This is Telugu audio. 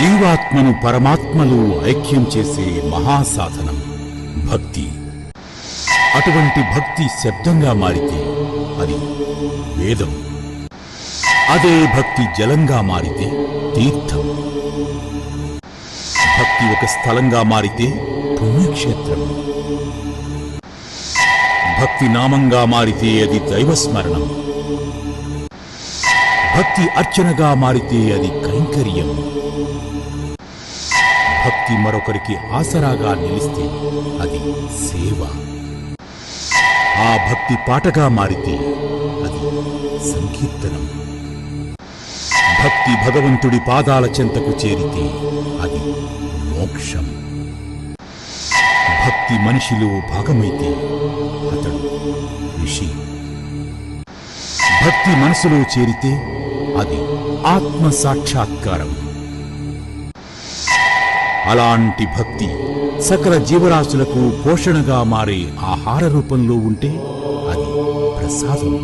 జీవాత్మను పరమాత్మలో ఐక్యం చేసే మహాసాధనం భక్తి. అటువంటి భక్తి శబ్దంగా మారితే అది వేదం. అదే భక్తి జలంగా మారితే తీర్థం. భక్తి ఒక స్థలంగా మారితే పుణ్యక్షేత్రం. భక్తి నామంగా మారితే అది దైవస్మరణం. భక్తి అర్చనగా మారితే అది కైంకర్యం. భక్తి మరొకరికి ఆసరాగా నిలిస్తే అది సేవ. ఆ భక్తి పాటగా మారితే అది సంకీర్తనం. భక్తి భగవంతుడి పాదాల చెంతకు చేరితే అది మోక్షం. భక్తి మనిషిలో భాగమైతే అతడు ఋషి. భక్తి మనసులో చేరితే అది ఆత్మ సాక్షాత్కారం. అలాంటి భక్తి సకల జీవరాశులకు పోషణగా మారే ఆహార రూపంలో ఉంటే అది ప్రసాదం.